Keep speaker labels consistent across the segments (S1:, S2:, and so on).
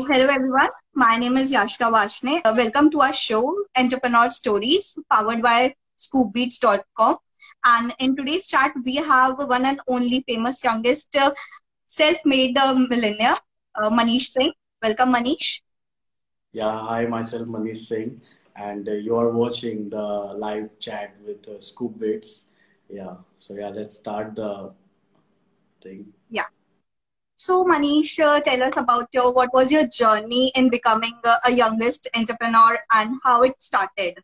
S1: Hello everyone. My name is Yashka Vashne. Welcome to our show, Entrepreneur Stories, powered by scoopbeats.com. And in today's chat, we have one and only famous youngest self-made millionaire, Manish Singh. Welcome, Manish.
S2: Yeah, hi, myself Manish Singh, and you are watching the live chat with Scoop Bits. Yeah, let's start the thing.
S1: Yeah. So, Manish, tell us about what was your journey in becoming a youngest entrepreneur and how it started.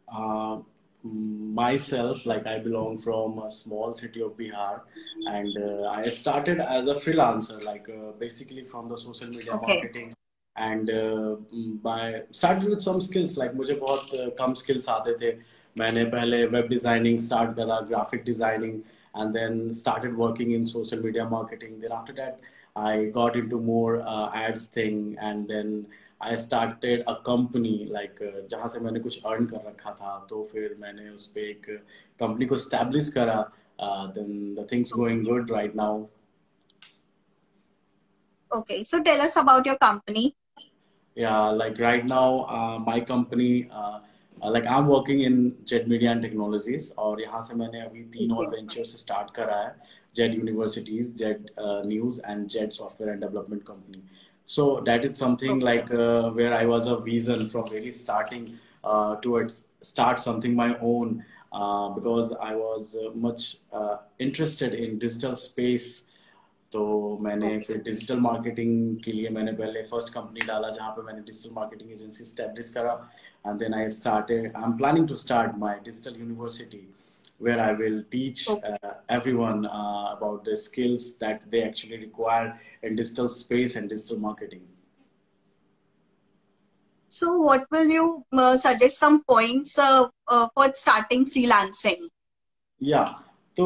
S2: Uh, Myself, like I belong from a small city of Bihar, and I started as a freelancer, like basically from the social media
S1: Okay.
S2: marketing, and by started with some skills. Like मुझे बहुत कम skills आते थे. मैंने पहले web designing start करा, graphic designing, and then started working in social media marketing. Then after that, I got into more ads thing, and then I started a company like जहाँ से मैंने कुछ earn कर रखा था तो फिर मैंने उस पे एक company को establish करा. Then the things going good right now.
S1: Okay. So, tell us about your company.
S2: Yeah, like right now, my company, like I'm working in Jet Media and Technologies, और यहाँ से मैंने अभी तीन और
S1: Okay.
S2: ventures start करा है, Jet Universities, Jet News, and Jet Software and Development Company. So that is something
S1: Okay.
S2: like where I was a vision from very starting towards start something my own because I was much interested in digital space. तो मैंने
S1: Okay.
S2: फिर digital marketing के लिए मैंने पहले first company डाला जहाँ पे मैंने डिजिटल मार्केटिंग एजेंसी स्टैब्लिश करा and then I am planning to start my digital university where I will teach
S1: Okay.
S2: everyone about the skills that they actually require in digital space and digital marketing.
S1: So, what will you suggest some points for starting freelancing?
S2: Yeah. So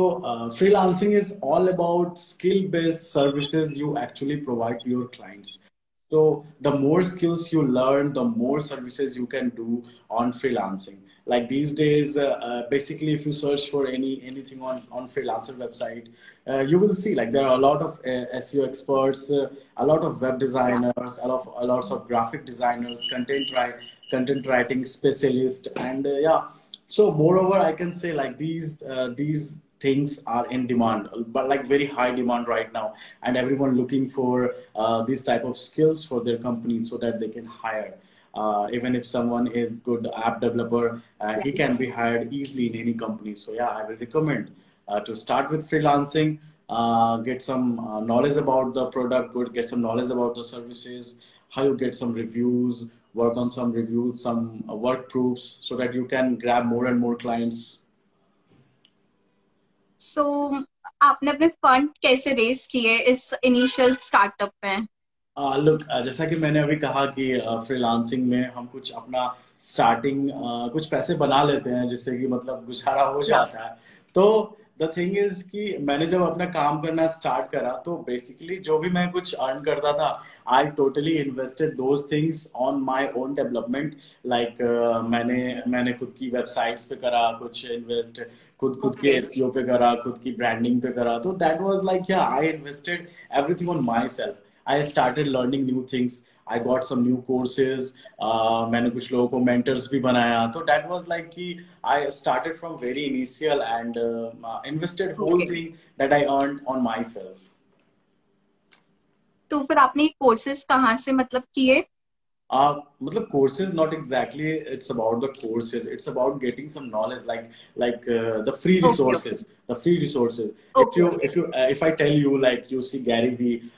S2: freelancing is all about skill-based services you actually provide to your clients. So the more skills you learn, the more services you can do on freelancing. Like these days, basically, if you search for anything on freelancer website, you will see like there are a lot of SEO experts, a lot of web
S1: Yeah.
S2: designers, a lots of graphic designers, content writing specialists, and yeah. So moreover, I can say like these things are in demand, but like very high demand right now, and everyone looking for these type of skills for their company so that they can hire. Even if someone is good app developer, he
S1: Yeah.
S2: can be hired easily in any company. So yeah, I will recommend to start with freelancing, get some knowledge about the product, good, get some knowledge about the services, how you get some reviews, work on some reviews, some work proofs, so that you can grab more and more clients.
S1: So, आपने अपने fund कैसे race किए इस initial startup में?
S2: Look जैसा कि मैंने अभी कहा कि फ्रीलांसिंग में हम कुछ अपना स्टार्टिंग कुछ पैसे बना लेते हैं जिससे कि मतलब गुजारा हो
S1: या
S2: जाता है. तो द थिंग इज कि मैंने जब अपना काम करना स्टार्ट करा तो बेसिकली जो भी मैं कुछ अर्न करता था I totally invested those things on my own development. Like मैंने खुद की वेबसाइट्स पे करा कुछ इन्वेस्ट, खुद खुद के
S1: ओके.
S2: एसईओ पे करा, खुद की ब्रांडिंग पे करा. तो that was like yeah I invested everything on my self. I started learning new things. I got some new courses. मैंने कुछ लोगों को mentors भी बनाया. तो that was like कि I started from very initial and invested whole
S1: okay.
S2: thing that I earned on myself.
S1: तो फिर आपने कोर्सेज कहाँ से मतलब किए?
S2: मतलब courses not exactly it's about the courses, it's about getting some knowledge like the free
S1: okay. Okay.
S2: resources, the free resources.
S1: Okay. Okay.
S2: If I tell you like you see Gary Vee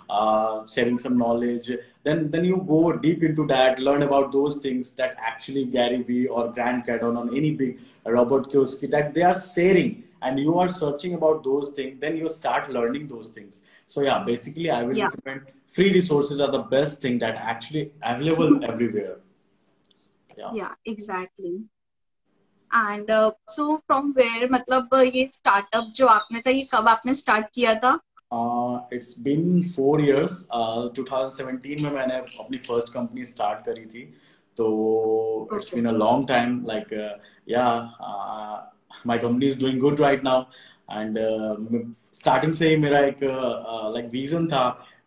S2: sharing some knowledge, then you go deep into that, learn about those things that actually Gary Vee or Grant Cardone or any big Robert Kiyosaki that they are sharing, and you are searching about those things, then you start learning those things. So yeah, basically I will
S1: या
S2: recommend free resources are the best thing that actually available everywhere. Yeah.
S1: Yeah exactly. And so from where मतलब ये startup जो आपने था ये कब आपने start किया था?
S2: It's been 4 years. 2017 में मैंने अपनी फर्स्ट कंपनी स्टार्ट करी थी. तो it's
S1: okay.
S2: been a long time. Like yeah, my company is doing good right now. And starting से ही मेरा एक like vision था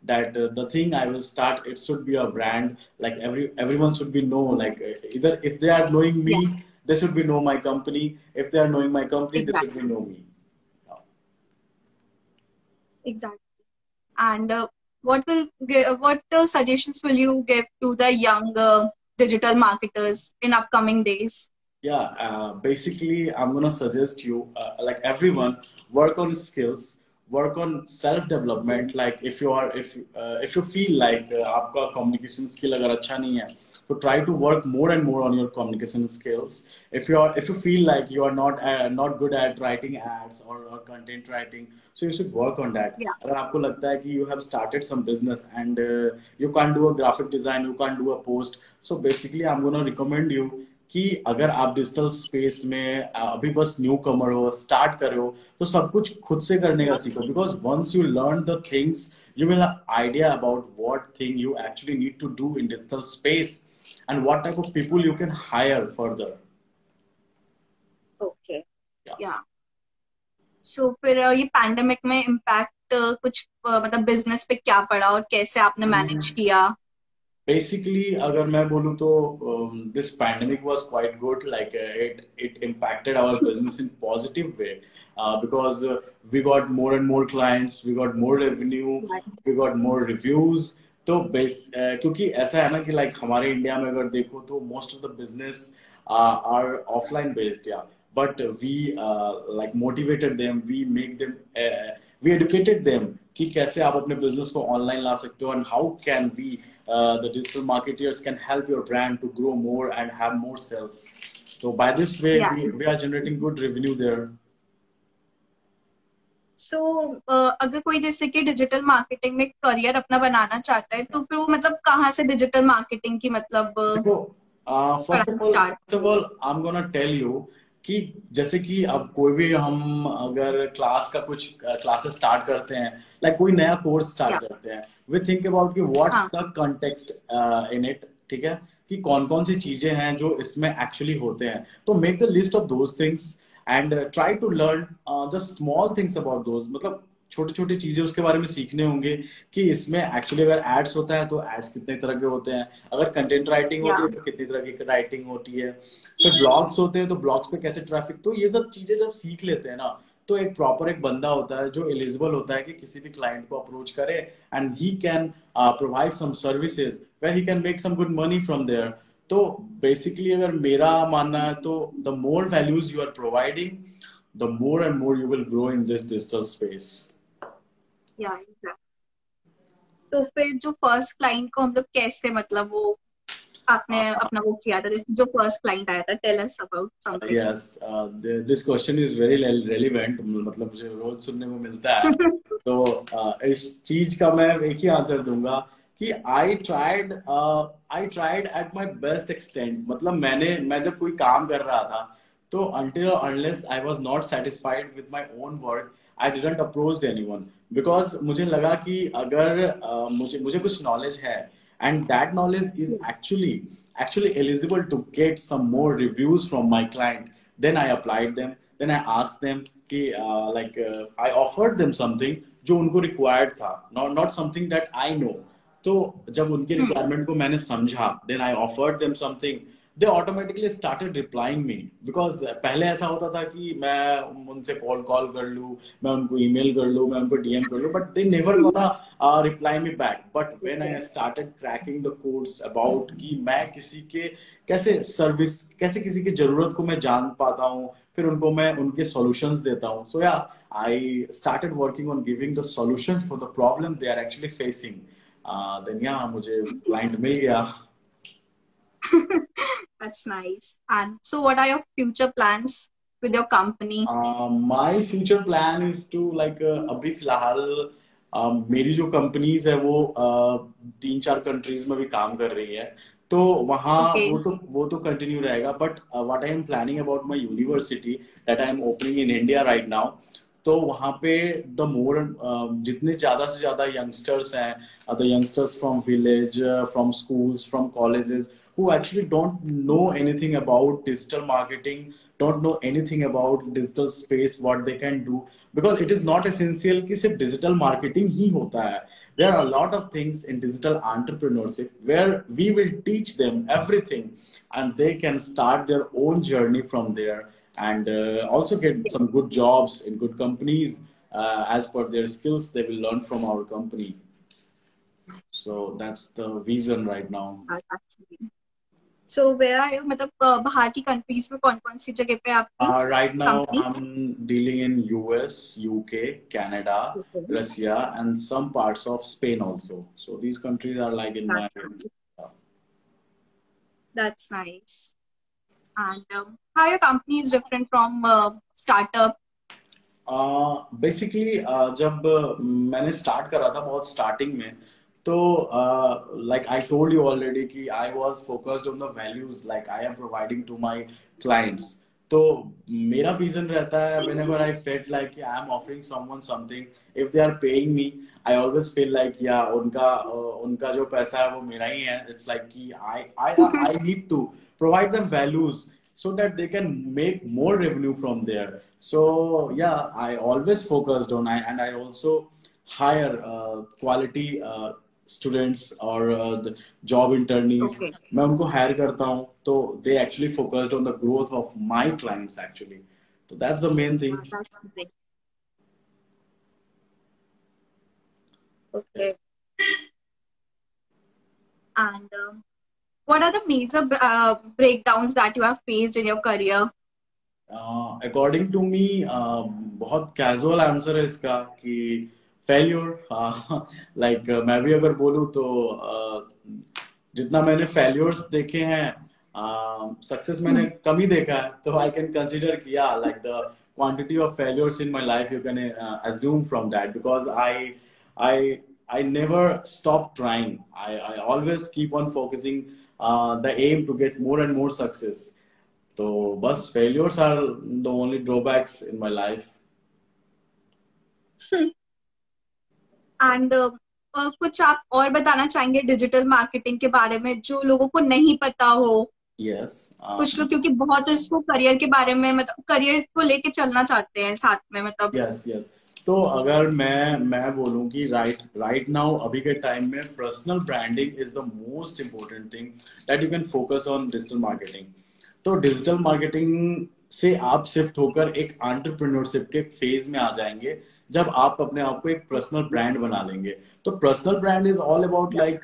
S2: that the thing I will start, it should be a brand. Like everyone should be know. Like either if they are knowing
S1: Yeah,
S2: me, they should be know my company. If they are knowing my company, they should be
S1: exactly.
S2: know me.
S1: Exactly. And what suggestions will you give to the young digital marketers in upcoming days?
S2: Yeah, basically, I'm gonna suggest you, like everyone, work on skills, work on self development. Like if you feel like आपका communication skill अगर अच्छा नहीं है, so try to work more and more on your communication skills. If you feel like you are not good at writing ads or content writing, so you should work on that.
S1: Yeah,
S2: अगर आपको लगता है कि you have started some business and you can't do a graphic design, you can't do a post, so basically I'm gonna recommend you कि अगर आप digital space में अभी बस न्यू कमर हो, स्टार्ट कर रहे हो, तो सब कुछ खुद से करने का सीखो. Because once you learn the things, you will have idea about what thing you actually need to do in digital space and what type of people you can hire further.
S1: Okay.
S2: Yeah.
S1: या सो फिर ये pandemic में impact कुछ मतलब business पे क्या पड़ा और कैसे आपने मैनेज किया?
S2: Basically, अगर मैं बोलूँ तो this pandemic was quite good. Like it impacted our business in positive way because we got more and more clients, we got more revenue, we got more reviews. तो क्योंकि ऐसा है ना कि like हमारे इंडिया में अगर देखो तो most of the business are offline based, yeah. But we like motivated them, we make them, we educated them कि कैसे आप अपने business को online ला सकते हो and how can we the digital marketers can help your brand to grow more and have more sales. So by this way,
S1: या
S2: we are generating good revenue there.
S1: सो अगर कोई जैसे कि डिजिटल मार्केटिंग में career अपना बनाना चाहता है तो फिर वो मतलब कहाँ से डिजिटल मार्केटिंग की मतलब
S2: देखो, फर्स्ट ऑफ
S1: पढ़ाना
S2: all
S1: start?
S2: I am gonna tell you कि जैसे कि अब कोई भी हम अगर क्लास का कुछ क्लासेस स्टार्ट करते हैं, लाइक कोई नया कोर्स स्टार्ट
S1: या
S2: करते हैं, वी थिंक अबाउट कि व्हाट्स
S1: हाँ.
S2: The context in it. ठीक है, कि कौन कौन सी चीजें हैं जो इसमें एक्चुअली होते हैं. तो make the list of those things and try to learn the small things about those. मतलब छोटी छोटी चीजें उसके बारे में सीखने होंगे कि इसमें एक्चुअली अगर एड्स होता है तो एड्स कितने तरह के होते हैं, अगर कंटेंट राइटिंग
S1: या
S2: होती है तो कितनी तरह की राइटिंग होती है, फिर ब्लॉग्स होते हैं तो ब्लॉग्स पे कैसे ट्रैफिक. तो ये सब चीजें जब सीख लेते हैं ना, तो एक प्रॉपर एक बंदा होता है जो एलिजिबल होता है कि किसी भी क्लाइंट को अप्रोच करे and he can provide some services where he can make some good money from there. तो बेसिकली अगर मेरा मानना है तो the more values you are providing, the more and more you will grow in this digital space.
S1: Yeah exactly. तो फिर जो first client को हम लोग कैसे मतलब वो आपने अपना वो किया था, जैसे जो फर्स्ट क्लाइंट आया था, tell us about something.
S2: Yes, this question is very relevant. मतलब मुझे रोज सुनने को मिलता है. तो इस चीज का मैं एक ही आंसर दूंगा कि I tried at my best extent. मतलब मैं जब कोई काम कर रहा था तो until or unless I was not satisfied with my own work, I didn't approach anyone because मुझे लगा कि अगर मुझे कुछ knowledge है and that knowledge is actually eligible to get some more reviews from my client, then I applied them, then I asked them कि I offered them something जो उनको required था, not something that I know. तो जब उनके requirement को मैंने समझा, then I offered them something, they automatically started replying me. Because पहले ऐसा होता था कि मैं उनसे कॉल कर लूँ, मैं उनको ईमेल कर लूँ, मैं उनको डीएम कर लूँ, but they never gonna reply me back. But when I started cracking the codes about कि मैं किसी के कैसे किसी की जरूरत को मैं जान पाता हूँ, फिर उनको मैं उनके solutions देता हूँ. So yeah, I started working on giving the solutions for the problem they are actually facing. Then yeah, मुझे client मिल गया.
S1: That's nice. And so what are your future plans with your company?
S2: My future plan is to like अभी फिलहाल मेरी जो companies है वो 3-4 countries में भी काम कर रही है. तो वहाँ
S1: Okay.
S2: वो तो कंटिन्यू रहेगा. But what I am planning about my university that I am opening in India right now. तो वहाँ पे द मोर जितने ज्यादा से ज्यादा यंगस्टर्स हैं, the youngsters from village, from schools, from colleges, who actually don't know anything about digital marketing, don't know anything about digital space, what they can do, because it is not essential कि सिर्फ digital marketing ही होता है. There are a lot of things in digital entrepreneurship where we will teach them everything, and they can start their own journey from there, and also get some good jobs in good companies as per their skills they will learn from our company. So that's the vision right now.
S1: Actually. So where are you? मतलब बाहर की countries में कौन कौन सी जगह पे आपकी
S2: Right now,
S1: company?
S2: I'm dealing in US, UK, Canada, Russia, and some parts of Spain also. So these countries are like in my.
S1: That's nice. And how your company is different from startup?
S2: Basically, जब मैंने start करा था बहुत starting में, तो like I told you already कि I was focused on the values like I am providing to my clients. तो मेरा विजन रहता है whenever I felt like I am offering someone something, if they are paying me, I always feel like उनका जो पैसा है वो मेरा ही है. It's like कि I need to provide them values so that they can make more revenue from there. So yeah, I always focused on and I also hire quality students or the job internees.
S1: Okay.
S2: मैं उनको hire करता हूँ, तो they actually focused on the growth of my clients actually. So that's the main thing.
S1: That's great. Okay. And what are the major breakdowns that you have faced in your career?
S2: According to me, बहुत casual answer है इसका कि failure. Like मैं भी अगर बोलूँ तो जितना मैंने failures देखे हैं, success मैंने कम ही देखा है, तो I can consider कि yeah, like the quantity of failures in my life you can assume from that, because I never stop trying. I always keep on focusing the aim to get more and more success. तो बस failures are the only drawbacks in my life.
S1: And कुछ आप और बताना चाहेंगे digital marketing के बारे में जो लोगों को नहीं पता हो?
S2: Yes.
S1: कुछ लोग क्योंकि बहुत इसको करियर के बारे में मतलब करियर को लेके चलना चाहते हैं साथ में मतलब.
S2: Yes. तो अगर मैं बोलूं कि right now अभी के टाइम में personal branding is the most important thing that you can focus on digital marketing. तो डिजिटल मार्केटिंग से आप शिफ्ट होकर एक एंटरप्रेन्योरशिप के फेज में आ जाएंगे जब आप अपने आप को एक पर्सनल ब्रांड बना लेंगे. तो personal brand is all about like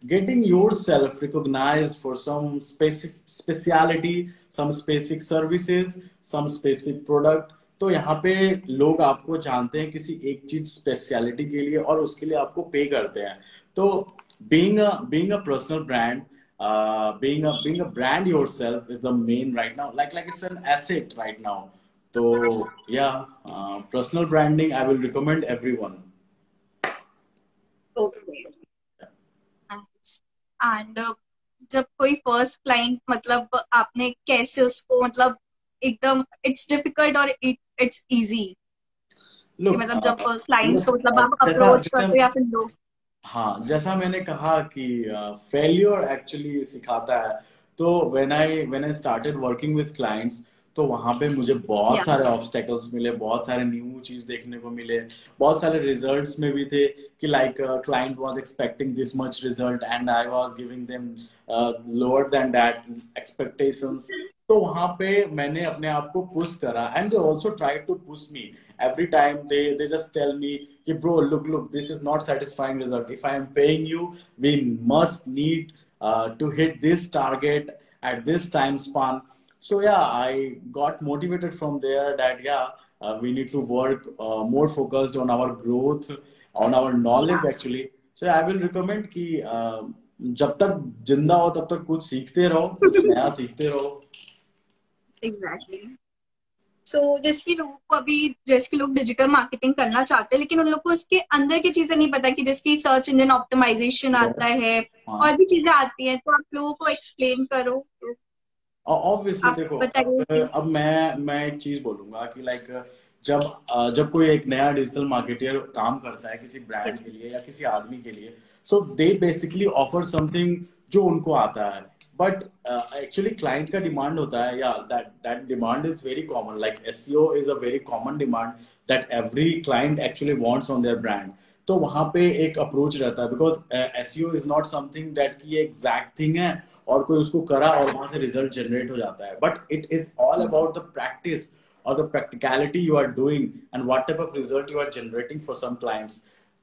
S2: getting yourself recognized for some speciality, some specific services, some specific product. तो यहाँ पे लोग आपको जानते हैं किसी एक चीज स्पेशलिटी के लिए और उसके लिए आपको पे करते हैं. तो being a personal brand, being a brand yourself is the main right now, like it's an asset right now. So yeah, personal branding I will recommend everyone.
S1: Okay. And जब कोई फर्स्ट क्लाइंट मतलब आपने कैसे उसको मतलब एकदम it's difficult और it's easy मतलब जब क्लाइंट्स को मतलब आप अप्रोच करते हो या फिर लोग.
S2: हाँ, जैसा मैंने कहा कि फेल्योर एक्चुअली सिखाता है. तो when I started working with clients, तो वहां पे मुझे बहुत सारे ऑब्स्टेकल्स मिले, बहुत सारे न्यू चीज देखने को मिले, बहुत सारे रिजल्ट्स में भी थे कि like client was expecting this much result and I was giving them lower than that expectations. तो वहां पे मैंने अपने आप को पुश करा and they also tried to push me every time. They just tell me, hey bro, look, this is not satisfying result. If I am paying you, we must need to hit this target at this time span. So yeah, I got motivated from there that we need to work more focused on our growth, on our knowledge actually. So I will recommend कि जब तक जिंदा हो तब तक कुछ सीखते रहो, कुछ नया सीखते रहो.
S1: Exactly. So, जैसे लोगों को अभी जैसे लोग डिजिटल मार्केटिंग करना चाहते हैं लेकिन उन लोगों को उसके अंदर की चीजें नहीं पता कि जैसे सर्च इंजन ऑप्टिमाइजेशन आता है और भी चीजें आती हैं, तो आप लोगों को एक्सप्लेन करो.
S2: ऑब्वियसली देखो, अब मैं एक चीज बोलूंगा कि लाइक जब कोई एक नया डिजिटल मार्केटर काम करता है किसी ब्रांड के लिए या किसी आदमी के लिए, सो दे बेसिकली ऑफर समथिंग जो उनको आता है. but actually client का demand होता है, yeah, that demand is very common. Like SEO is a very common demand that every client actually wants on their brand. तो वहाँ पे एक अप्रोच रहता है, because SEO is not something that की एग्जैक्ट थिंग है और कोई उसको करा और वहां से रिजल्ट जनरेट हो जाता है, but it is all about the practice or the practicality you are doing and what type of result you are generating for some clients.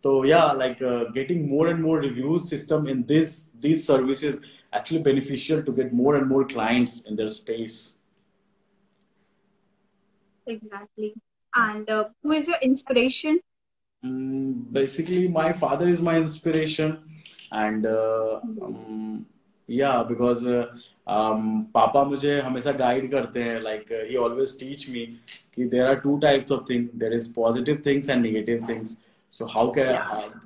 S2: So yeah, like getting more and more reviews system in these services actually beneficial to get more and more clients in their space.
S1: Exactly. And who is your inspiration?
S2: Basically, my father is my inspiration, and yeah, because पापा मुझे हमेशा guide करते हैं. Like he always teach me कि there are two types of things. There is positive things and negative things. So how can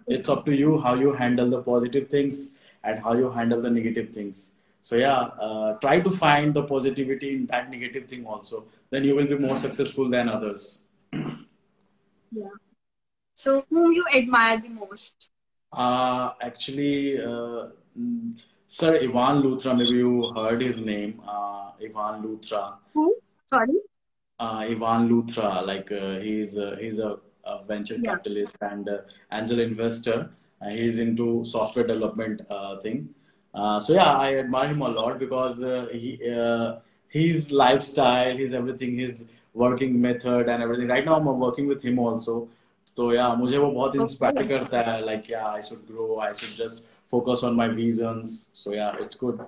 S2: it's up to you how you handle the positive things and how you handle the negative things. So yeah, try to find the positivity in that negative thing also. Then you will be more successful than others.
S1: Yeah. So whom you admire the most?
S2: Actually, Sir Ivan Luthra, maybe you heard his name, Ivan Luthra.
S1: Who? Sorry?
S2: Ivan Luthra, like he's a venture
S1: Yeah.
S2: capitalist and angel investor. He's into software development thing. So yeah, I admire him a lot because his lifestyle, his everything, his working method and everything. Right now, I'm working with him also. तो या मुझे वो बहुत inspire
S1: Okay.
S2: करता है, like yeah I should grow, I should just focus on my visions. So yeah it's good.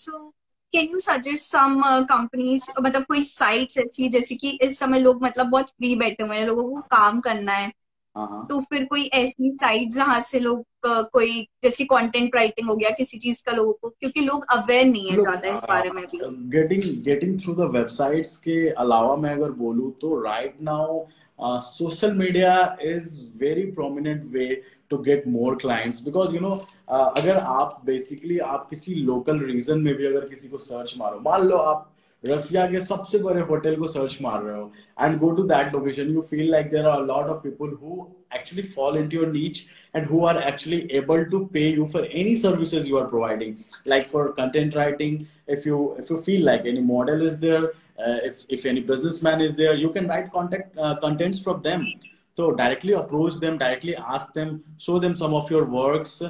S1: So can you suggest some companies, मतलब कोई sites ऐसी, जैसे कि इस समय लोग मतलब बहुत फ्री बैठे हुए हैं, लोगों को काम करना है,
S2: हाँ हाँ.
S1: तो फिर कोई ऐसी साइट जहाँ से लोग कोई जैसे कि कंटेंट राइटिंग हो गया किसी चीज का, लोगों को, क्योंकि लोग अवेयर नहीं है
S2: लोग
S1: ज्यादा इस बारे में भी.
S2: गेटिंग थ्रू द वेबसाइट्स के अलावा मैं अगर बोलूँ तो right now social media is very prominent way to get more clients, because you know अगर आप बेसिकली आप किसी लोकल रीजन में भी अगर किसी को सर्च मारो, मान लो आप रसिया के सबसे बड़े होटल को सर्च मार रहे हो and go to that location, you feel like there are a lot of people who actually fall into your niche and who are actually able to pay you for any services you are providing. Like for content writing, if you feel like any model is there, if any businessman is there, you can write contact contents from them. So directly approach them, directly ask them, show them some of your works,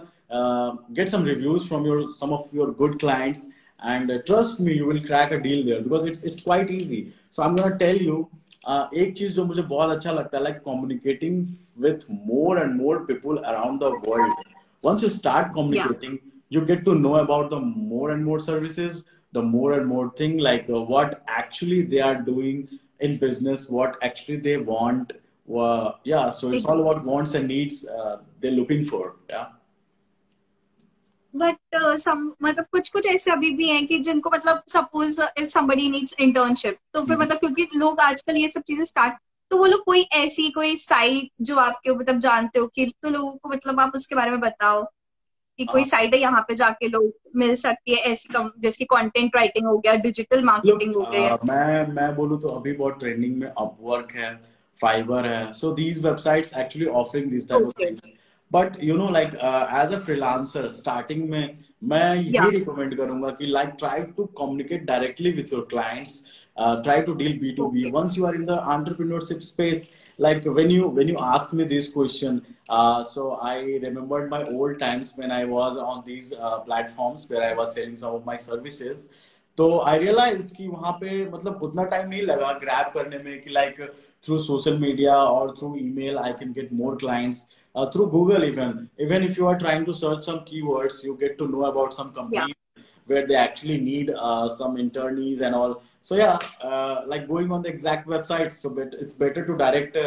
S2: get some reviews from some of your good clients, and trust me, you will crack a deal there because it's quite easy. So I'm gonna tell you एक चीज जो मुझे बहुत अच्छा लगता है, like communicating with more and more people around the world. Once you start
S1: Yeah.
S2: communicating, you get to know about the more and more services, the more and more thing, like what actually they are doing in business, what actually they want. Yeah, so it's all about wants and needs they're looking for. Yeah.
S1: But मतलब कुछ कुछ ऐसे अभी भी हैं कि जिनको मतलब suppose if somebody needs internship, तो फिर मतलब क्योंकि लोग आजकल ये सब चीजें स्टार्ट, तो वो लोग कोई ऐसी कोई साइट जो आपके मतलब जानते हो कि, तो लोगों को मतलब आप उसके बारे में बताओ कि कोई साइट है यहाँ पे जाके लोग मिल सकती है ऐसी जैसे कंटेंट राइटिंग हो गया, डिजिटल
S2: Look,
S1: मार्केटिंग हो गया.
S2: मैं बोलूँ तो अभी बहुत ट्रेंडिंग में अपवर्क है, फाइबर है. So these websites actually offering these type of
S1: okay.
S2: things. But you know, like as a freelancer, starting में मैं
S1: या.
S2: ये रिकमेंड करूंगा कि like try to communicate directly with your clients. Try to deal B2B.
S1: Okay.
S2: Once you are in the entrepreneurship space, like when you asked me this question, so I remembered my old times when I was on these platforms where I was selling some of my services. तो आई realise कि वहां पे मतलब उतना time नहीं लगा grab करने में कि लाइक थ्रू सोशल मीडिया और through email I can get more clients, through Google. Even if you are trying to search some keywords, you get to know about some
S1: या.
S2: companies where they actually need some internees and all. So yeah, like going on the exact websites, so it's better to direct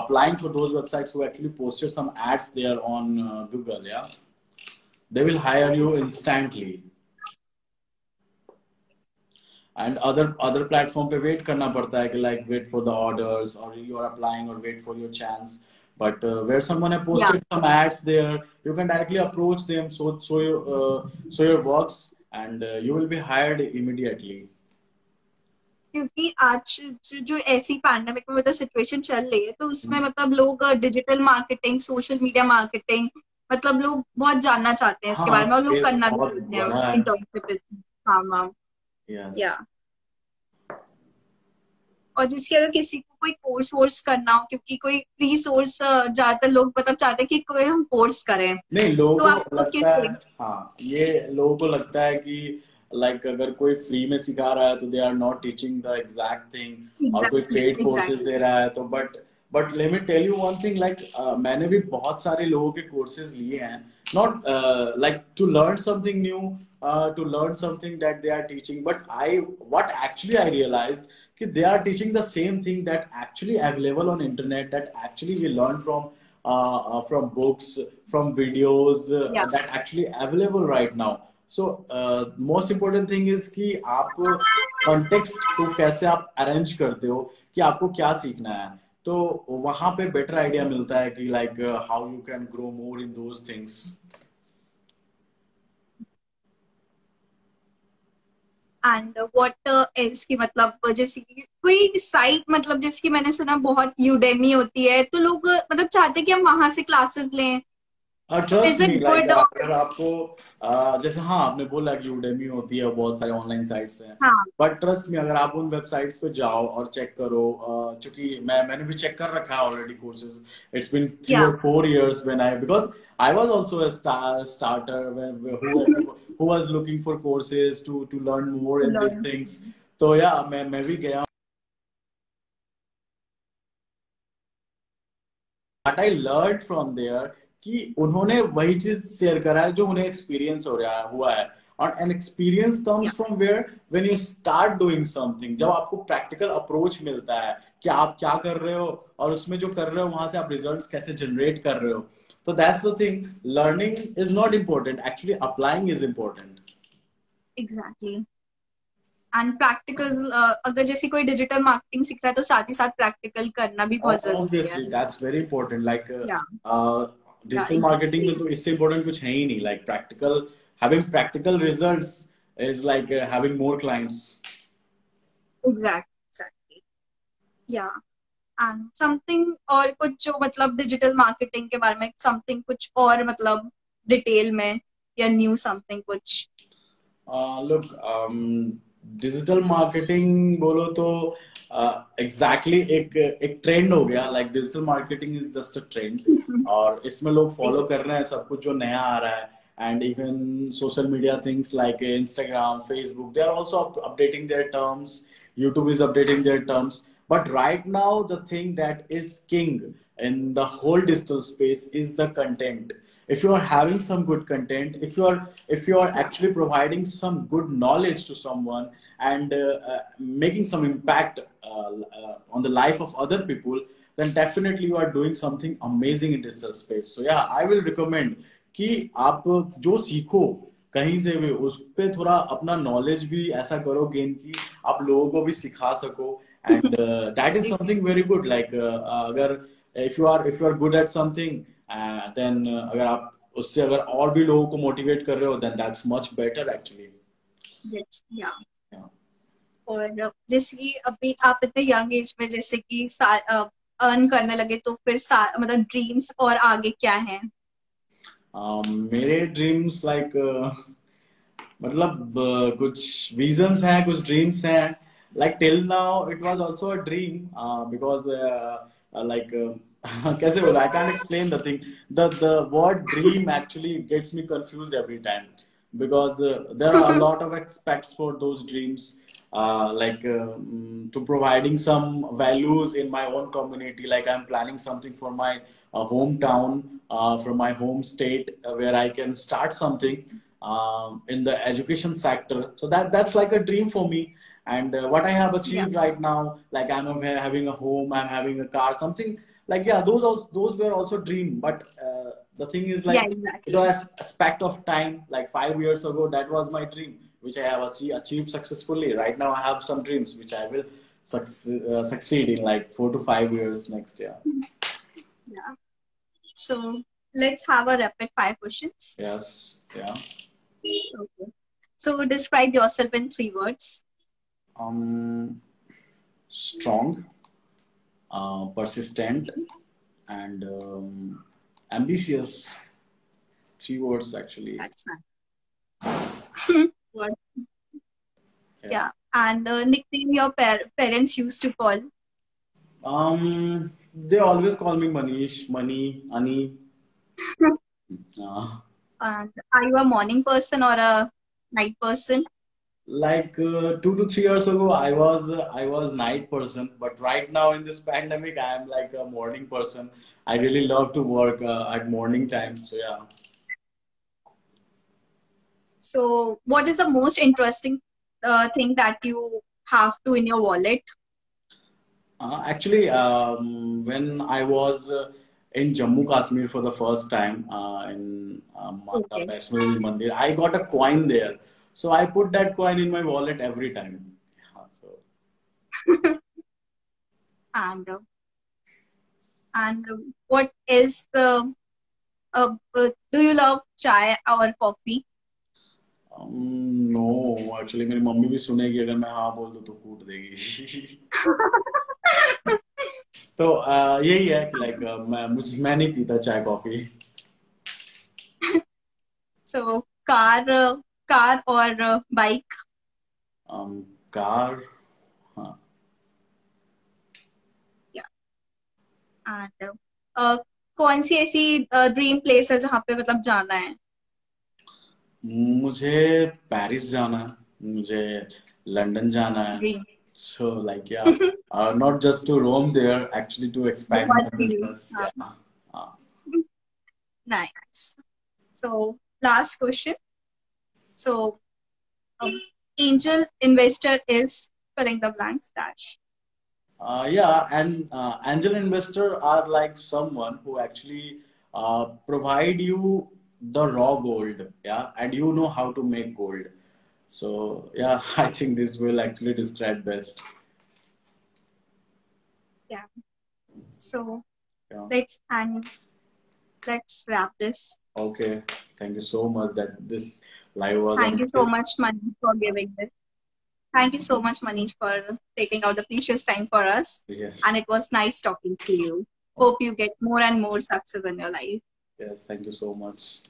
S2: applying for those websites who actually posted some ads there on Google. Yeah, they will hire you instantly. And other platform पे wait करना पड़ता है कि like wait for the orders or you are applying or wait for your chance. But where someone has
S1: या.
S2: posted some ads there, you can directly approach them, show your works, and you will be hired immediately.
S1: क्योंकि आज जो ऐसी pandemic में मतलब situation चल रही है, तो उसमें मतलब लोग digital marketing, social media marketing, मतलब लोग बहुत जानना चाहते हैं इसके
S2: हाँ,
S1: बारे में और लोग
S2: स्पेस
S1: करना भी
S2: बहुत
S1: चाहते
S2: बड़ा
S1: हैं
S2: है।
S1: इंटर्नशिप। हाँ मैम।
S2: यस।
S1: या और जिसके अगर किसी को कोई कोर्स वोर्स करना हो, क्योंकि कोई फ्री सोर्स ज्यादातर लोग मतलब चाहते हैं कि कोई हम कोर्स करें,
S2: नहीं,
S1: तो
S2: लोगों
S1: आप
S2: को लगता
S1: किस।
S2: है, हाँ, ये लोगों को लगता है कि लाइक अगर कोई फ्री में सिखा रहा है तो they are not teaching the exact thing, और कोई
S1: एग्जैक्टली
S2: पेड कोर्सेज
S1: एग्जैक्टली।
S2: दे रहा है तो but let me tell you one thing, like मैंने भी बहुत सारे लोगों के कोर्सेज लिए हैं, not like to learn something new, to learn something that they are teaching, but I what actually I realized कि they are teaching the same thing that actually available on internet, that actually we learn from books, from videos
S1: या
S2: that actually available right now. So most important thing is कि आप context को कैसे आप arrange करते हो कि आपको क्या सीखना है, तो वहां पे better idea मिलता है कि like how you can grow more in those things.
S1: And what else की मतलब जैसे कि कोई साइट, मतलब जैसे कि मैंने सुना बहुत यूडेमी होती है, तो लोग मतलब चाहते हैं कि हम वहां से क्लासेस लें, तो
S2: trust
S1: is
S2: me,
S1: it
S2: like
S1: good?
S2: अगर आपको जैसे, हाँ, आपने बोला कि यूडेमी होती है, बहुत सारे ऑनलाइन साइट्स हैं,
S1: हाँ।
S2: बट ट्रस्ट मी, अगर आप उन वेबसाइट्स पे जाओ और चेक करो, क्योंकि मैंने भी चेक कर रखा है already courses, it's been three
S1: या
S2: और four years when I, because I was also a starter who was looking for courses to learn more in this
S1: learn.
S2: Things, तो या मैं भी गया, but I learn from there कि उन्होंने वही चीज शेयर करा है जो उन्हें एक्सपीरियंस हो रहा है हुआ है, और an experience
S1: yeah
S2: comes from where when you start doing something, जब आपको प्रैक्टिकल अप्रोच मिलता है कि आप क्या कर रहे हो, और उसमें जो कर रहे हो वहां से आप रिजल्ट्स कैसे जनरेट कर रहे हो, तो that's the thing, learning is not important, actually applying is important.
S1: Exactly. And practical, अगर जैसे कोई डिजिटल मार्केटिंग सीख रहा है तो साथ ही साथ प्रैक्टिकल करना भी बहुत जरूरी है।
S2: Obviously that's very important, like
S1: या या
S2: डिजिटल मार्केटिंग
S1: एग्जैक्टली
S2: में तो इससे इम्पोर्टेंट कुछ है ही नहीं, like practical, having practical results is like having more clients.
S1: Exactly. या एंड समथिंग और कुछ जो मतलब डिजिटल मार्केटिंग के बारे में समथिंग कुछ और मतलब डिटेल में, या न्यू समथिंग कुछ।
S2: लुक, डिजिटल मार्केटिंग बोलो तो एग्जैक्टली एक एक ट्रेंड हो गया, like digital marketing is just a trend, और इसमें लोग फॉलो कर रहे हैं सब कुछ जो नया आ रहा है, and even social media things like Instagram, Facebook, they are also updating their terms, YouTube is updating their terms, but right now the thing that is king in the whole digital space is the content. If you are having some good content, if you are actually providing some good knowledge to someone, and making some impact on the life of other people, then definitely you are doing something amazing in digital space. So yeah, I will recommend कि आप जो सीखो कहीं से भी उस पे थोड़ा अपना नॉलेज भी ऐसा करो गेन की आप लोगों को भी सिखा सको, and that is something very good, like अगर if you are good at something, then अगर आप उससे अगर और भी लोगों को मोटिवेट कर रहे हो, then that's much better actually.
S1: या
S2: Yeah.
S1: और जैसे कि अभी आप इतने यंग एज में जैसे कि अर्न करने लगे, तो फिर मतलब ड्रीम्स और आगे क्या है?
S2: मेरे ड्रीम्स लाइक मतलब कुछ विजन्स हैं, कुछ ड्रीम्स हैं, like till now it was also a dream, because like कैसे बोला, I can explain the thing, the word dream actually gets me confused every time, because there are a lot of aspects for those dreams, like to providing some values in my own community, like I'm planning something for my hometown, from my home state, where I can start something in the education sector. So that's like a dream for me. And what I have
S1: या
S2: achieved right now, like having a home, I'm having a car, something like, yeah, those were also dream. But the thing is,
S1: या
S2: like, it
S1: exactly.
S2: was aspect of time. Like 5 years ago, that was my dream, which I have achieved successfully. Right now, I have some dreams which I will succeed in like 4 to 5 years next year.
S1: या so let's have a rapid fire questions.
S2: Yes, yeah.
S1: Okay, so describe yourself in 3 words।
S2: Um, Strong, persistent, and ambitious. Three words actually.
S1: That's nice. What?
S2: Yeah.
S1: Yeah. And nickname your parents used to call.
S2: They always call me Manish, Mani, Ani. Uh,
S1: And are you a morning person or a night person?
S2: like 2 to 3 years ago, I was night person, but right now in this pandemic, I am like a morning person. I really love to work at morning time. So yeah.
S1: So, what is the most interesting thing that you have to in your wallet?
S2: Actually, when I was in Jammu Kashmir for the first time in Mata
S1: Okay.
S2: Vaishno Devi Mandir, I got a coin there. So I put that coin in my wallet every time. Yeah, so
S1: And what is the do you love chai or coffee?
S2: No actually मेरी mummy भी सुनेगी अगर मैं हाँ बोल दूँ तो कूट देगी तो यही है कि लाइक मैं नहीं पीता चाय coffee
S1: So, car or bike?
S2: Car हाँ
S1: Yeah. And uh, कौन सी ऐसी ड्रीम प्लेस है जहाँ पे मतलब जाना है?
S2: मुझे पेरिस जाना है मुझे लंदन जाना है
S1: dream.
S2: so like yeah not just to roam there actually to expand
S1: बहुत
S2: my
S1: dream.
S2: business yeah
S1: Nice. So, last question. So, um, angel investor is filling the blanks dash.
S2: Yeah, and angel investor are like someone who actually provide you the raw gold, yeah, and you know how to make gold. So yeah, I think this will actually describe best.
S1: Yeah. So
S2: Yeah.
S1: let's wrap this.
S2: Okay. Thank you so much that this live was
S1: Thank you so
S2: amazing.
S1: much, Manish, for giving this. Thank you so much, Manish, for taking out the precious time for us.
S2: Yes.
S1: And it was nice talking to you. Hope you get more and more success in your life.
S2: Yes. Thank you so much.